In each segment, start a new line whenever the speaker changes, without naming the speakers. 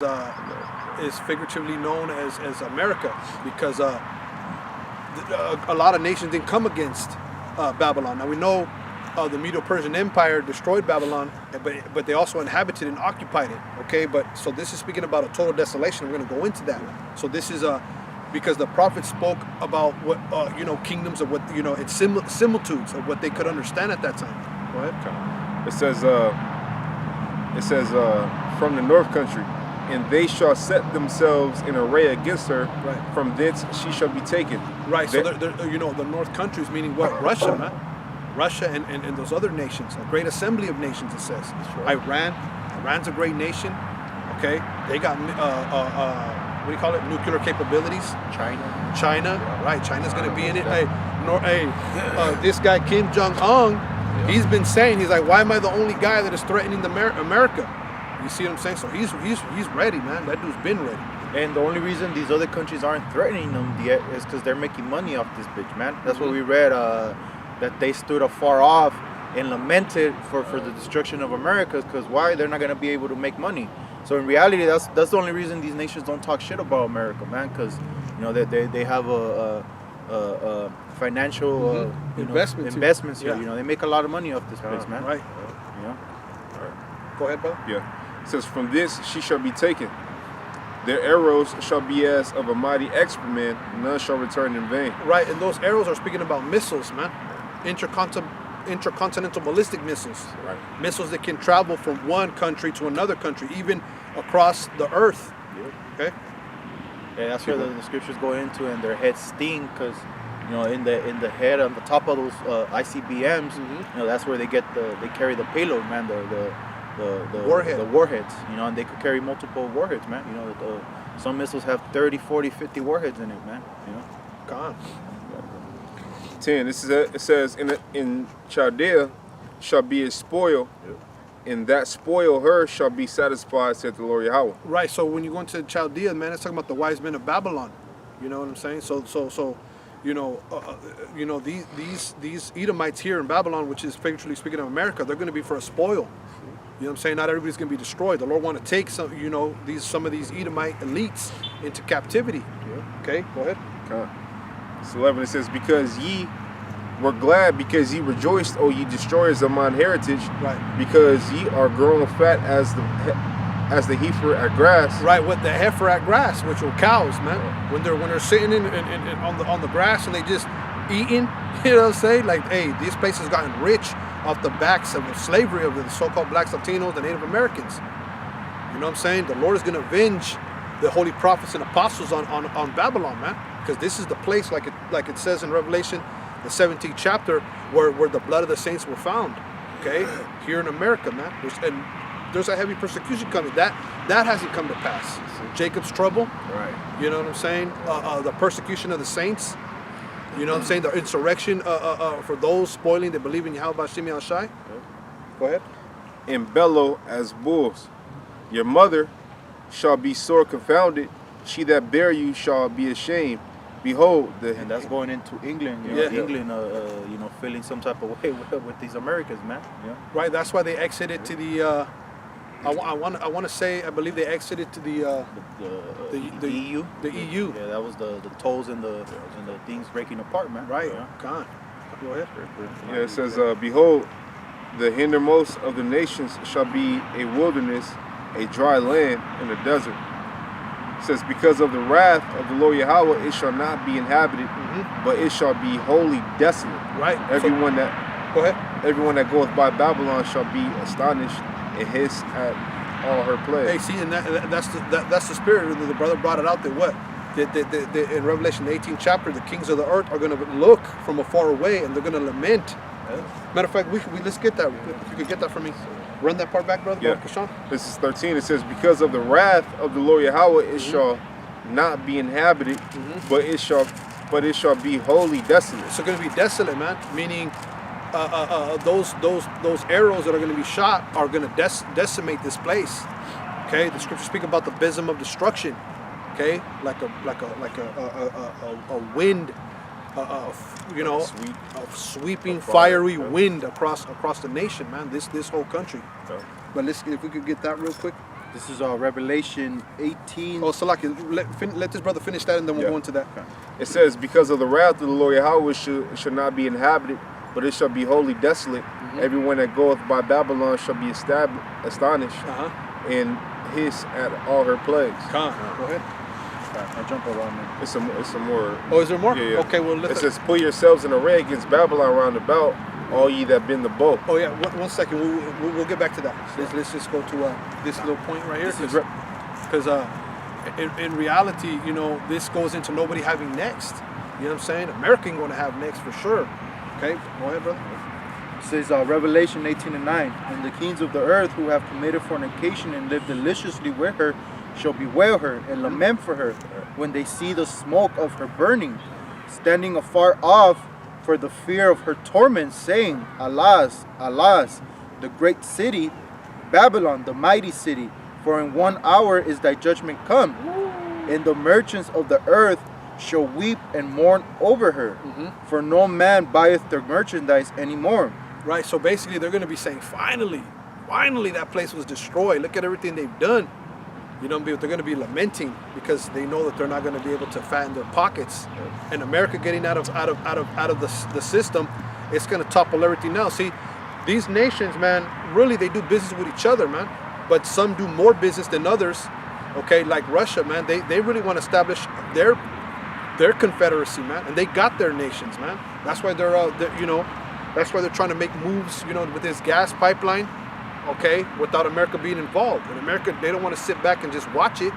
is figuratively known as America because a lot of nations didn't come against Babylon. Now we know the Medo-Persian Empire destroyed Babylon, but they also inhabited and occupied it. Okay, but so this is speaking about a total desolation. We're going to go into that. So this is because the prophet spoke about what kingdoms of what and similitudes of what they could understand at that time. Go ahead.
It says from the north country, and they shall set themselves in array against her.
Right.
From thence she shall be taken.
Right. So the north countries, meaning what? Russia, man. Russia and those other nations, a great assembly of nations. It says. Right. Iran's a great nation. Okay. They got what do you call it? Nuclear capabilities. China. Right. China's going to be in it. This guy Kim Jong-un. He's been saying, he's like, why am I the only guy that is threatening America? You see what I'm saying? So he's ready, man. That dude's been ready.
And the only reason these other countries aren't threatening them yet is because they're making money off this bitch, man. That's what we read, that they stood afar off and lamented for the destruction of America, because why? They're not going to be able to make money. So in reality, that's the only reason these nations don't talk shit about America, man, because they have a financial investments here.
Yeah.
They make a lot of money off this place, man.
Right. Go ahead, brother.
Yeah. It says, from this she shall be taken. Their arrows shall be as of a mighty excrement, none shall return in vain.
Right, and those arrows are speaking about missiles, man. Intercontinental ballistic missiles.
Right.
Missiles that can travel from one country to another country, even across the earth.
Yeah.
Okay.
Yeah, that's where the scriptures go into, and their heads sting because, in the head on the top of those ICBMs, that's where they carry the payload, man. The
warhead.
The warheads, and they could carry multiple warheads, man. Some missiles have 30, 40, 50 warheads in it, man.
God.
10. It says, in Chaldea shall be a spoil, and that spoil her shall be satisfied, said the Lord Yahweh.
Right. So when you go into Chaldea, man, it's talking about the wise men of Babylon. You know what I'm saying? So these Edomites here in Babylon, which is figuratively speaking of America, they're going to be for a spoil. You know what I'm saying? Not everybody's going to be destroyed. The Lord want to take some of these Edomite elites into captivity.
Yeah.
Okay, go ahead.
It's 11. It says, because ye were glad, because ye rejoiced, O ye destroyers of mine heritage,
right?
Because ye are grown fat as the heifer at grass.
Right, with the heifer at grass, which are cows, man. When they're sitting on the grass and they just eating, you know what I'm saying? Like, hey, this place has gotten rich off the backs of the slavery of the so-called blacks, Latinos, and Native Americans. You know what I'm saying? The Lord is going to avenge the holy prophets and apostles on Babylon, man. Because this is the place, like it says in Revelation, the 17th chapter, where the blood of the saints were found. Okay, here in America, man. There's a heavy persecution coming. That hasn't come to pass. Jacob's trouble.
Right.
You know what I'm saying? The persecution of the saints. You know what I'm saying? The insurrection for those spoiling that believe in Yahweh Bashim Yahshai. Go ahead.
And bellow as bulls. Your mother shall be sore confounded. She that bare you shall be ashamed. Behold,
and that's going into England. England, feeling some type of way with these Americans, man. Yeah.
Right. That's why they exited to the. I want to say I believe they exited to the
EU.
The EU.
Yeah, that was the tolls and the things breaking apart, man.
Right.
Yeah.
God. Go ahead.
Yeah, it says, behold, the hindermost of the nations shall be a wilderness, a dry land, and a desert. It says, because of the wrath of the Lord Yahweh, it shall not be inhabited, but it shall be wholly desolate.
Right.
Everyone
go ahead.
Everyone that goeth by Babylon shall be astonished and hiss at all her plagues.
Hey, see, and that's the spirit. The brother brought it out there. What? In Revelation, the 18th chapter, the kings of the earth are going to look from afar away and they're going to lament. Matter of fact, let's get that. If you could get that for me. Run that part back, brother.
Yeah. This is 13. It says, because of the wrath of the Lord Yahweh, it shall not be inhabited, but it shall be wholly desolate.
It's going to be desolate, man. Meaning, those arrows that are going to be shot are going to decimate this place. Okay, the scriptures speak about the besom of destruction. Okay, like a wind, a sweeping fiery wind across the nation, man. This whole country. But if we could get that real quick.
This is Revelation 18.
Oh, Salaki, let this brother finish that and then we'll
Yeah.
go into that.
It says, because of the wrath of the Lord Yahweh should not be inhabited, but it shall be wholly desolate. Everyone that goeth by Babylon shall be astonished and hiss at all her plagues.
Go ahead.
I'll jump around there.
It's some more.
Oh, is there more?
Yeah.
Okay, well,
It says, put yourselves in array against Babylon round about, all ye that bend the bow.
Oh yeah, one second. We'll get back to that. Let's just go to this little point right here, because in reality, you know, this goes into nobody having next. You know what I'm saying? America ain't going to have next for sure. Okay, go ahead, brother.
It says Revelation 18:9, and the kings of the earth who have committed fornication and lived deliciously with her shall bewail her and lament for her when they see the smoke of her burning, standing afar off for the fear of her torment, saying, Alas, alas, the great city, Babylon, the mighty city, for in 1 hour is thy judgment come, and the merchants of the earth shall weep and mourn over her, for no man buyeth their merchandise anymore.
Right. So basically, they're going to be saying, finally, that place was destroyed. Look at everything they've done. You know, they're going to be lamenting because they know that they're not going to be able to fatten their pockets. And America getting out of the system, it's going to topple everything else. See, these nations, man, really they do business with each other, man. But some do more business than others. Okay, like Russia, man, they really want to establish their confederacy, man, and they got their nations, man. That's why that's why they're trying to make moves, you know, with this gas pipeline. Okay, without America being involved. And America, they don't want to sit back and just watch it.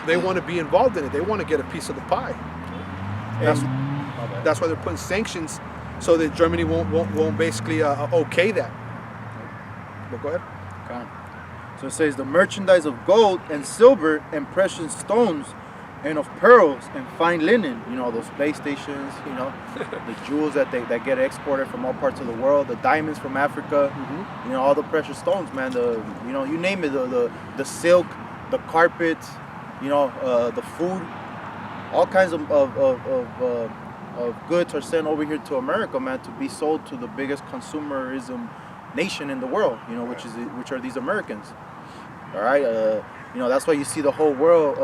They want to be involved in it. They want to get a piece of the pie. That's why they're putting sanctions so that Germany won't basically okay that. But go ahead.
Okay. So it says the merchandise of gold and silver and precious stones and of pearls and fine linen, you know, those PlayStations, you know, the jewels that get exported from all parts of the world, the diamonds from Africa, you know, all the precious stones, man, you name it, the silk, the carpets, you know, the food, all kinds of goods are sent over here to America, man, to be sold to the biggest consumerism nation in the world, you know, which are these Americans. All right, you know, that's why you see the whole world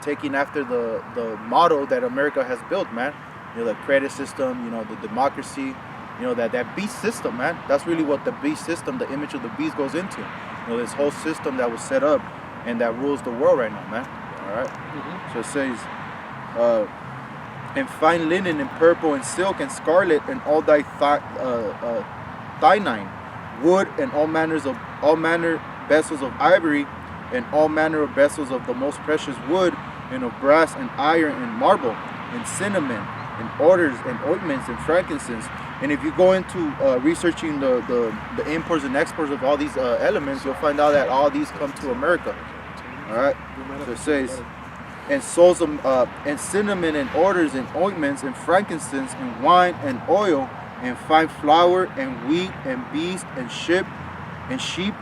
taking after the model that America has built, man. You know, the credit system, you know, the democracy, you know, that beast system, man. That's really what the beast system, the image of the beast goes into. You know, this whole system that was set up and that rules the world right now, man. All right. So it says, and fine linen and purple and silk and scarlet and all thy thine, wood and all manner vessels of ivory and all manner of vessels of the most precious wood and of brass and iron and marble and cinnamon and odors and ointments and frankincense. And if you go into researching the imports and exports of all these elements, you'll find out that all these come to America. All right. So it says, and souls of and cinnamon and odors and ointments and frankincense and wine and oil and fine flour and wheat and beast and sheep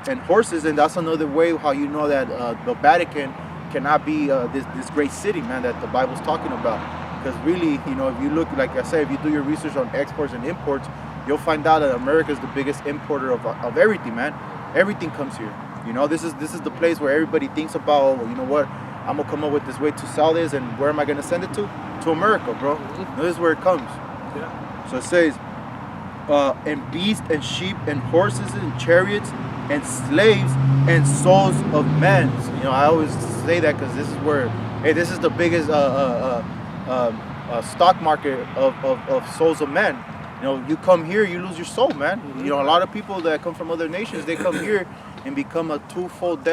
and horses. And that's another way how you know that the Vatican cannot be this great city, man, that the Bible's talking about. Because really, you know, if you look, like I said, if you do your research on exports and imports, you'll find out that America is the biggest importer of everything, man. Everything comes here. You know, this is the place where everybody thinks about, oh, well, you know what, I'm gonna come up with this way to sell this, and where am I gonna send it to? To America, bro. This is where it comes.
Yeah.
So it says, and beasts and sheep and horses and chariots and slaves and souls of men. You know, I always say that because this is where, hey, this is the biggest stock market of souls of men. You know, you come here, you lose your soul, man. You know, a lot of people that come from other nations, they come here and become a twofold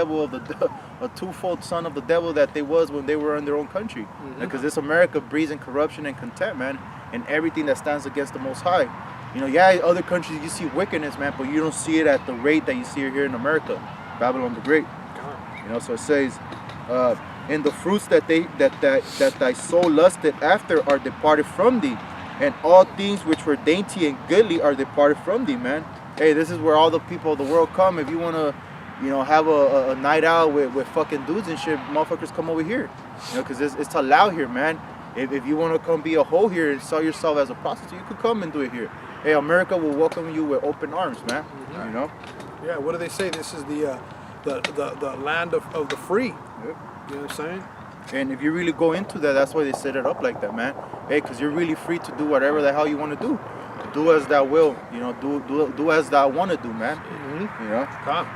son of the devil that they was when they were in their own country. Because this America breeds in corruption and contempt, man, and everything that stands against the Most High. You know, yeah, other countries you see wickedness, man, but you don't see it at the rate that you see it here in America. Babylon the Great. You know, so it says, and the fruits that thy soul lusted after are departed from thee, and all things which were dainty and goodly are departed from thee, man. Hey, this is where all the people of the world come. If you want to, you know, have a night out with fucking dudes and shit, motherfuckers come over here. You know, because it's allowed here, man. If you want to come be a hoe here and sell yourself as a prostitute, you could come and do it here. Hey, America will welcome you with open arms, man. You know?
Yeah, what do they say? This is the the land of the free.
Yep.
You know what I'm saying?
And if you really go into that, that's why they set it up like that, man. Hey, because you're really free to do whatever the hell you want to do. Do as thou will, you know. Do as thou want to do, man.
Mm-hmm.
You know.
Come.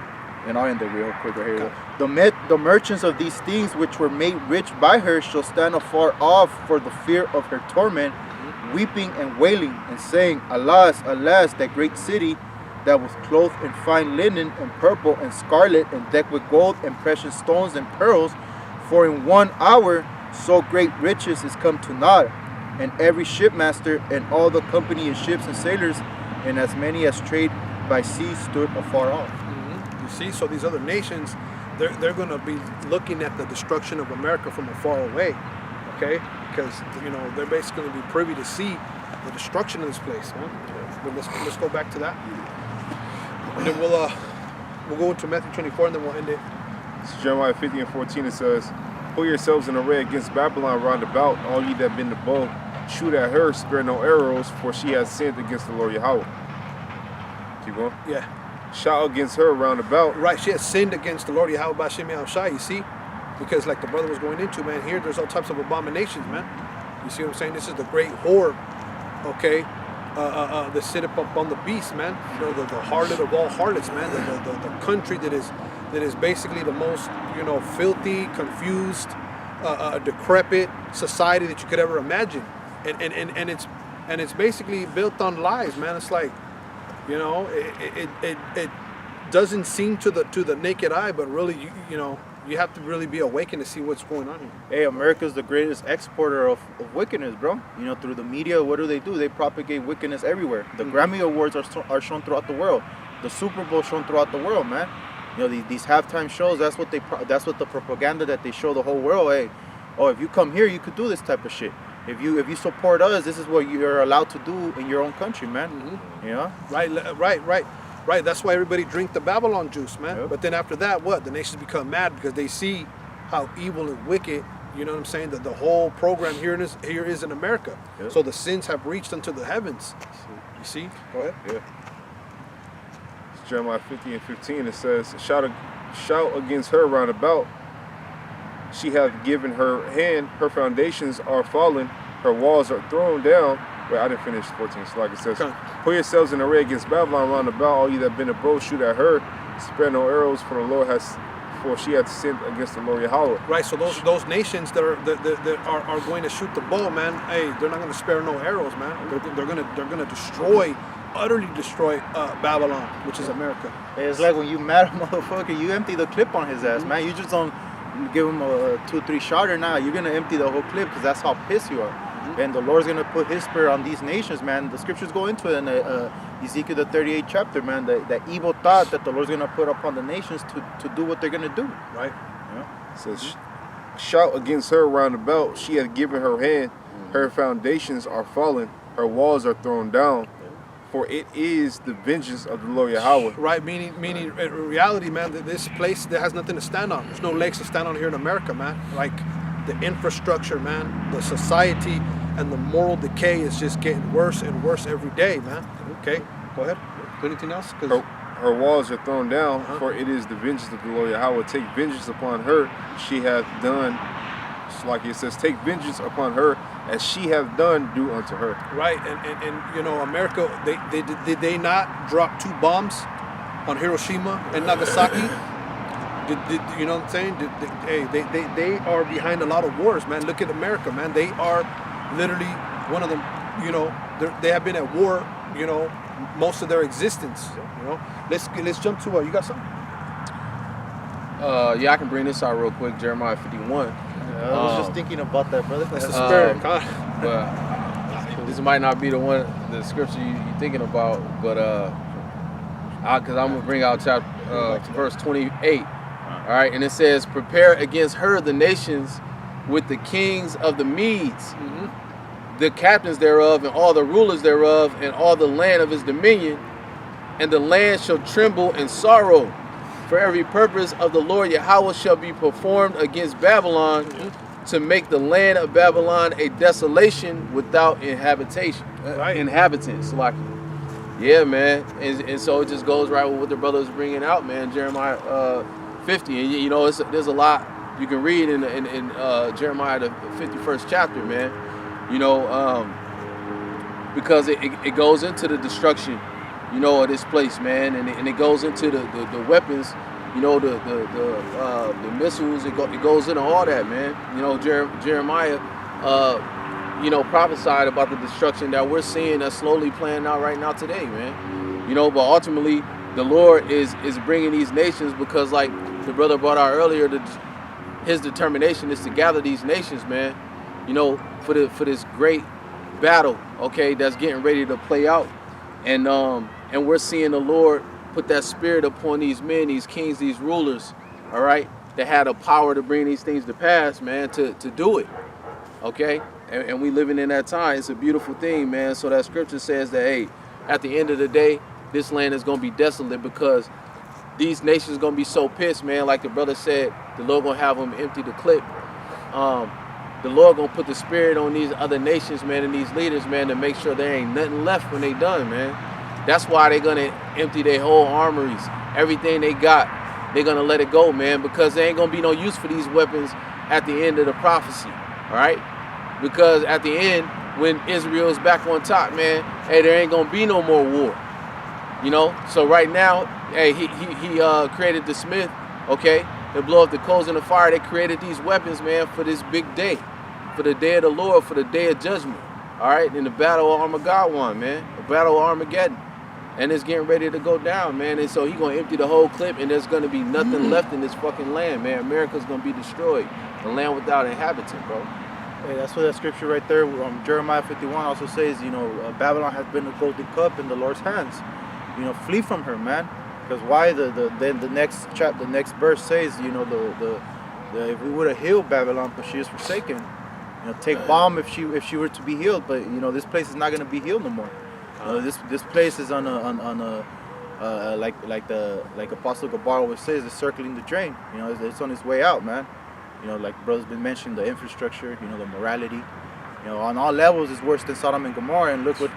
And I'll end it real quick right here. The merchants of these things which were made rich by her shall stand afar off for the fear of her torment, weeping and wailing, and saying, Alas, alas, that great city that was clothed in fine linen and purple and scarlet and decked with gold and precious stones and pearls, for in 1 hour so great riches is come to naught. And every shipmaster and all the company of ships and sailors, and as many as trade by sea, stood afar off.
You see, so these other nations, they're going to be looking at the destruction of America from afar away, okay? Because you know they're basically going to be privy to see the destruction of this place. Huh? But let's go back to that, and then we'll go into Matthew 24, and then we'll end it.
It's Jeremiah 50 and 14. It says, "Pull yourselves in array against Babylon round about, all ye that bend the bow. Shoot at her, spare no arrows, for she has sinned against the Lord Yahweh." Keep going.
Yeah,
Shout against her round about.
right. She has sinned against the Lord Yahweh B'Shem Yahushai. You see, because like the brother was going into, man, here there's all types of abominations, man. You see what I'm saying? This is the great whore, okay? That sit up on the beast, man. You know, the harlot of all harlots, man. The country that is basically the most, you know, filthy, confused, decrepit society that you could ever imagine, and it's basically built on lies, man. It's like, you know, it doesn't seem to the naked eye, but really, you know, you have to really be awakened to see what's going on here.
Hey, America's the greatest exporter of wickedness, bro. You know, through the media, what do? They propagate wickedness everywhere. The Grammy Awards are shown throughout the world. The Super Bowl shown throughout the world, man. You know, these halftime shows, that's what the propaganda that they show the whole world. Hey, oh, if you come here, you could do this type of shit. If you support us, this is what you're allowed to do in your own country, man.
Mm-hmm.
You know?
Right. That's why everybody drink the Babylon juice, man.
Yep.
But then after that, what? The nations become mad because they see how evil and wicked, you know what I'm saying, that the whole program here is in America.
Yep.
So the sins have reached unto the heavens. You see? Go ahead.
Yeah. It's Jeremiah 50 and 15. It says, Shout against her round about. She hath given her hand, her foundations are fallen, her walls are thrown down. Wait, I didn't finish 14. So like it says,
Okay.
Put yourselves in array against Babylon round about, all ye that bend a bow, shoot at her, spare no arrows, for she hath sinned against the Lord Yahweh.
Right, so those nations that are going to shoot the bow, man, hey, they're not going to spare no arrows, man. They're going to destroy, utterly destroy Babylon, which is America.
Hey, it's like when you mad at a motherfucker, you empty the clip on his ass, man. You just don't give him a 2-3 shotter now. You're going to empty the whole clip because that's how pissed you are. And the Lord's going to put his spirit on these nations, man. The scriptures go into it in Ezekiel the 38th chapter, man. That evil thought that the Lord's going to put upon the nations to do what they're going to do.
Right?
Yeah.
It says, Shout against her round about, she hath given her hand, her foundations are fallen, her walls are thrown down. For it is the vengeance of the Lord Yahweh.
Right, meaning in reality, man, that this place that has nothing to stand on. There's no legs to stand on here in America, man. Like the infrastructure, man, the society and the moral decay is just getting worse and worse every day, man. Okay, go ahead. Anything else? 'Cause-
Her walls are thrown down, for it is the vengeance of the Lord Yahweh. Take vengeance upon her, she hath done. It's like it says, take vengeance upon her, as she hath done, do unto her.
Right, and you know, America, did they not drop 2 bombs on Hiroshima and Nagasaki? Did you know what I'm saying? They are behind a lot of wars, man. Look at America, man. They are literally one of them. You know, they have been at war. You know, most of their existence. You know, let's jump to you got something?
Yeah, I can bring this out real quick. Jeremiah 51.
I was just thinking about that, brother.
That's the spirit, God.
But this might not be the scripture you're thinking about, but because I'm gonna bring out verse 28. All right, and it says, "Prepare against her the nations with the kings of the Medes, the captains thereof, and all the rulers thereof, and all the land of his dominion, and the land shall tremble and sorrow. For every purpose of the Lord Yahweh shall be performed against Babylon, to make the land of Babylon a desolation without inhabitation,
Right.
inhabitants." Like, yeah, man, and so it just goes right with what the brother was bringing out, man. Jeremiah 50, and you know there's a lot you can read in Jeremiah the 51st chapter, man. You know, because it goes into the destruction, you know, of this place, man, and it goes into the weapons, you know, the missiles. It goes into all that, man. You know, Jeremiah, you know, prophesied about the destruction that we're seeing that's slowly playing out right now today, man. You know, but ultimately the Lord is bringing these nations because, like the brother brought out earlier, his determination is to gather these nations, man. You know, for this great battle, okay, that's getting ready to play out, and we're seeing the Lord put that spirit upon these men, these kings, these rulers, all right, that had the power to bring these things to pass, man, to do it, okay, and we living in that time. It's a beautiful thing, man. So that scripture says that, hey, at the end of the day, this land is gonna be desolate because these nations gonna be so pissed, man. Like the brother said, the Lord gonna have them empty the clip. The Lord gonna put the spirit on these other nations, man, and these leaders, man, to make sure there ain't nothing left when they done, man. That's why they're gonna empty their whole armories. Everything they got, they're gonna let it go, man, because there ain't gonna be no use for these weapons at the end of the prophecy, all right? Because at the end, when Israel's back on top, man, hey, there ain't gonna be no more war. You know, so right now, hey, he created the Smith, okay, to blow up the coals in the fire. They created these weapons, man, for this big day, for the day of the Lord, for the day of judgment, all right, in the battle of Armageddon, man, the battle of Armageddon, and it's getting ready to go down, man, and so he's gonna empty the whole clip, and there's gonna be nothing left in this fucking land, man. America's gonna be destroyed, the land without inhabitant, bro.
Hey, that's what that scripture right there, Jeremiah 51 also says, you know, Babylon has been a golden cup in the Lord's hands. You know, flee from her, man. Because why? Then the next chapter, the next verse says, you know, the if we would have healed Babylon, but she is forsaken. You know, take balm if she were to be healed, but you know, this place is not gonna be healed no more. This place is on a like Apostle Gabar always says, it's circling the drain. You know, it's on its way out, man. You know, like brother's been mentioning, the infrastructure, you know, the morality, you know, on all levels is worse than Sodom and Gomorrah. And look what